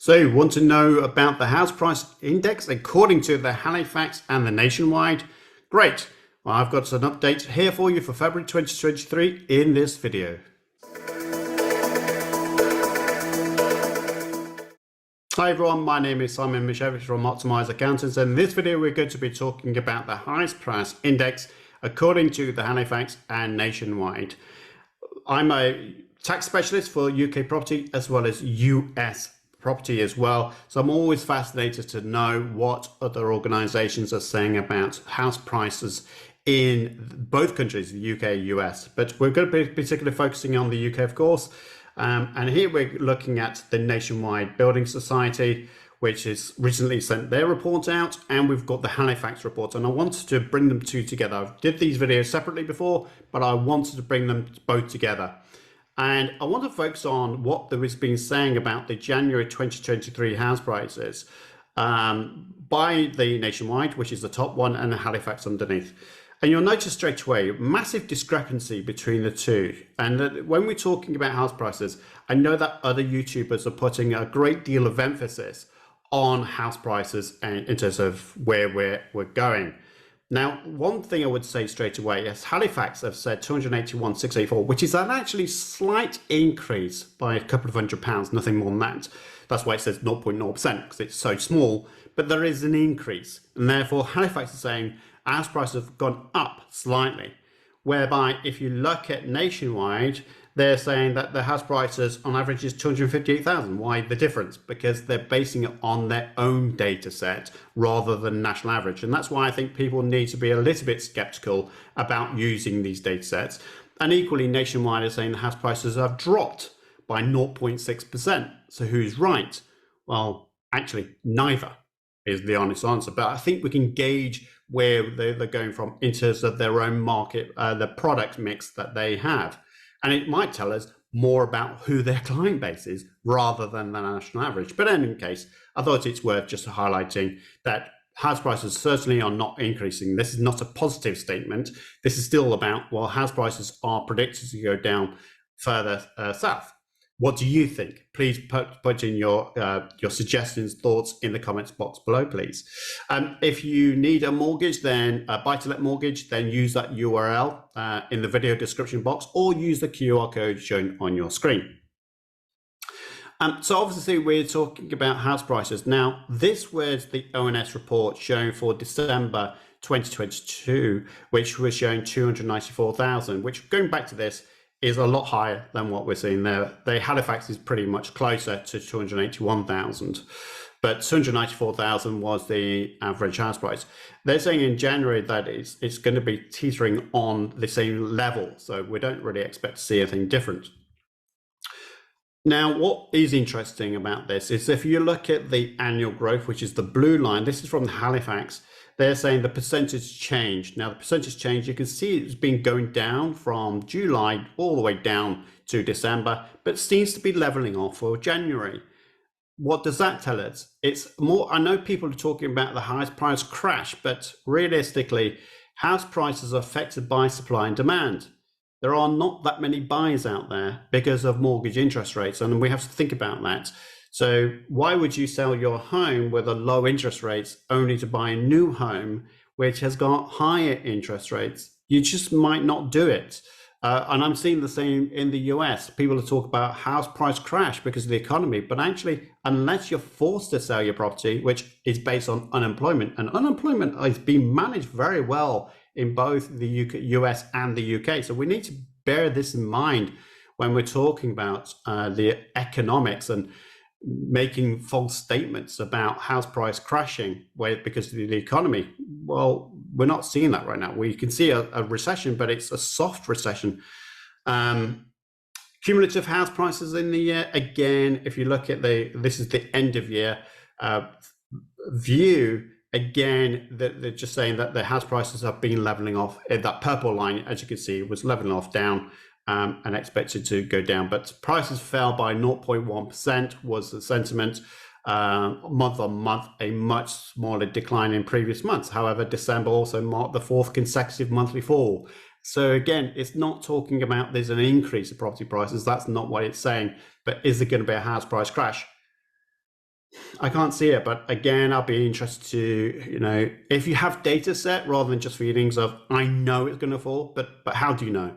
So you want to know about the house price index according to the Halifax and the nationwide? Great. Well, I've got an update here for you for February 2023 in this video. Hi everyone, my name is Simon Mishevich from Optimize Accountants, and in this video we're going to be talking about the house price index according to the Halifax and nationwide. I'm a tax specialist for UK property as well as US property as well, so I'm always fascinated to know what other organizations are saying about house prices in both countries, the UK and US, but we're going to be particularly focusing on the UK, of course. And here we're looking at the Nationwide Building Society, which has recently sent their report out, and we've got the Halifax report, and I wanted to bring them two together. I did these videos separately before, but I wanted to bring them both together. And I want to focus on what there has been saying about the January 2023 house prices by the Nationwide, which is the top one, and the Halifax underneath. And you'll notice straight away, massive discrepancy between the two. And when we're talking about house prices, I know that other YouTubers are putting a great deal of emphasis on house prices and in terms of where we're going. Now, one thing I would say straight away is Halifax have said 281,684, which is an actually slight increase by a couple of £100, nothing more than that. That's why it says 0.0% because it's so small, but there is an increase. And therefore, Halifax is saying house prices have gone up slightly, whereby if you look at nationwide, they're saying that the house prices on average is 258,000. Why the difference? Because they're basing it on their own data set rather than national average. And that's why I think people need to be a little bit skeptical about using these data sets. And equally, nationwide is saying the house prices have dropped by 0.6%. So who's right? Well, actually, neither is the honest answer. But I think we can gauge where they're going from in terms of their own market, the product mix that they have. And it might tell us more about who their client base is rather than the national average. But in any case, I thought it's worth just highlighting that house prices certainly are not increasing. This is not a positive statement. This is still about, well, house prices are predicted to go down further south. What do you think? Please put in your suggestions, thoughts in the comments box below, please. If you need a mortgage, then a buy-to-let mortgage, then use that URL in the video description box or use the QR code shown on your screen. So obviously we're talking about house prices. Now, this was the ONS report showing for December 2022, which was showing 294,000, which going back to this, is a lot higher than what we're seeing there. The Halifax is pretty much closer to 281,000, but 294,000 was the average house price. They're saying in January that it's going to be teetering on the same level, so we don't really expect to see anything different. Now, what is interesting about this is if you look at the annual growth, which is the blue line, this is from the Halifax, they're saying the percentage change. Now, the percentage change, you can see it's been going down from July all the way down to December, but seems to be leveling off for January. What does that tell us? It's more, I know people are talking about the house price crash, but realistically, house prices are affected by supply and demand. There are not that many buyers out there because of mortgage interest rates, and we have to think about that. So why would you sell your home with a low interest rates only to buy a new home which has got higher interest rates? You just might not do it. And I'm seeing the same in the US. People talk about house price crash because of the economy, but actually, unless you're forced to sell your property, which is based on unemployment, and unemployment is being managed very well in both the US and the UK. So we need to bear this in mind when we're talking about the economics and making false statements about house price crashing because of the economy. Well, we're not seeing that right now. We can see a recession, but it's a soft recession. Cumulative house prices in the year, again, if you look at this is the end of year view, again, they're just saying that the house prices have been leveling off. That purple line, as you can see, was leveling off down and expected to go down, but prices fell by 0.1% was the sentiment. Month on month, a much smaller decline in previous months. However, December also marked the fourth consecutive monthly fall. So again, it's not talking about there's an increase in property prices. That's not what it's saying. But is there going to be a house price crash? I can't see it, but again, I'll be interested to, if you have data set rather than just feelings of, I know it's going to fall, but how do you know?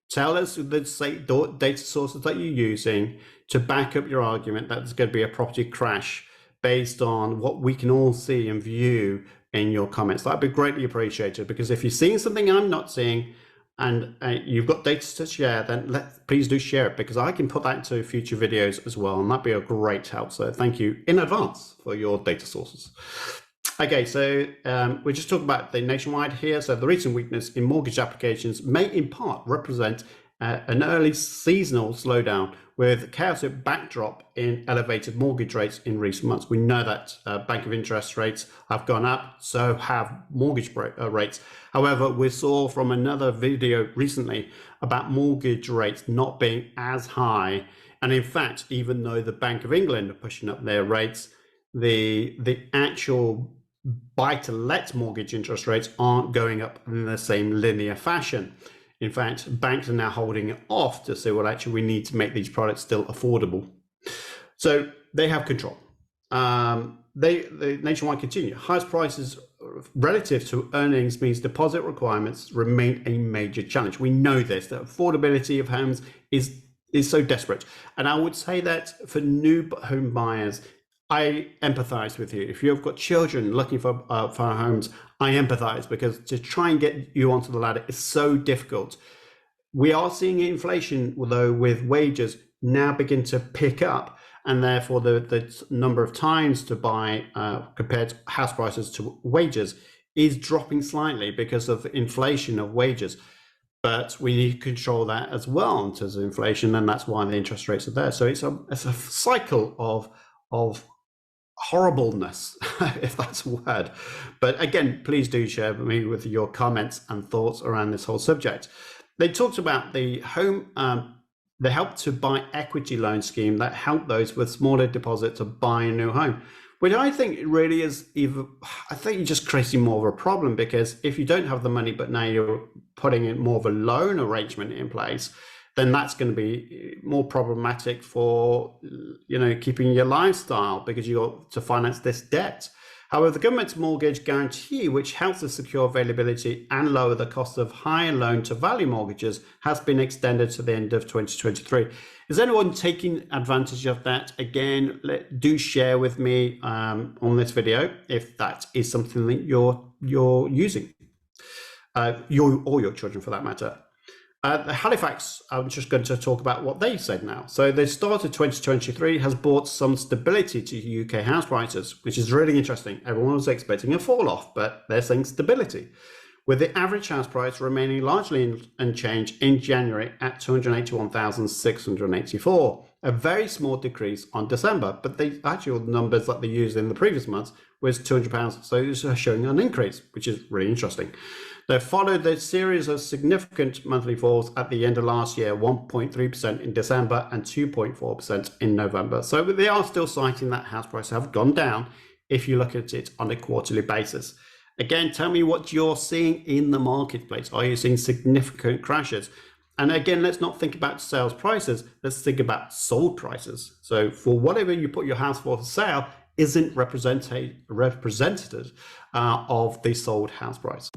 Tell us the data sources that you're using to back up your argument that there's going to be a property crash based on what we can all see and view in your comments. That'd be greatly appreciated, because if you're seeing something I'm not seeing, and you've got data to share, then please do share it, because I can put that into future videos as well, and that'd be a great help. So thank you in advance for your data sources. Okay, so we're just talking about the nationwide here. So the recent weakness in mortgage applications may in part represent an early seasonal slowdown with chaotic backdrop in elevated mortgage rates in recent months. We know that bank of interest rates have gone up, so have mortgage rates. However, we saw from another video recently about mortgage rates not being as high. And in fact, even though the Bank of England are pushing up their rates, the actual buy-to-let mortgage interest rates aren't going up in the same linear fashion. In fact, banks are now holding it off to say, well, actually, we need to make these products still affordable. So they have control. They nationwide continue. Highest prices relative to earnings means deposit requirements remain a major challenge. We know this, that affordability of homes is so desperate. And I would say that for new home buyers, I empathize with you. If you've got children looking for homes, I empathize, because to try and get you onto the ladder is so difficult. We are seeing inflation, though, with wages now begin to pick up, and therefore the number of times to buy compared to house prices to wages is dropping slightly because of inflation of wages. But we need to control that as well in terms of inflation, and that's why the interest rates are there. So it's a cycle of horribleness, if that's a word. But again, please do share with me with your comments and thoughts around this whole subject. They talked about the the help to buy equity loan scheme that helped those with smaller deposits to buy a new home, which I think really is I think you're just creating more of a problem, because if you don't have the money, but now you're putting in more of a loan arrangement in place, then that's going to be more problematic for, keeping your lifestyle, because you got to finance this debt. However, the government's mortgage guarantee, which helps to secure availability and lower the cost of higher loan-to-value mortgages, has been extended to the end of 2023. Is anyone taking advantage of that? Again, do share with me on this video if that is something that you're using, you or your children for that matter. The Halifax, I'm just going to talk about what they said now. So the start of 2023 has brought some stability to UK house prices, which is really interesting. Everyone was expecting a fall off, but they're saying stability, with the average house price remaining largely unchanged in January at 281,684, a very small decrease on December, but the actual numbers that they used in the previous months was £200, so it's showing an increase, which is really interesting. They followed the series of significant monthly falls at the end of last year, 1.3% in December and 2.4% in November. So they are still citing that house prices have gone down if you look at it on a quarterly basis. Again, tell me what you're seeing in the marketplace. Are you seeing significant crashes? And again, let's not think about sales prices. Let's think about sold prices. So for whatever you put your house for sale isn't representative of the sold house price.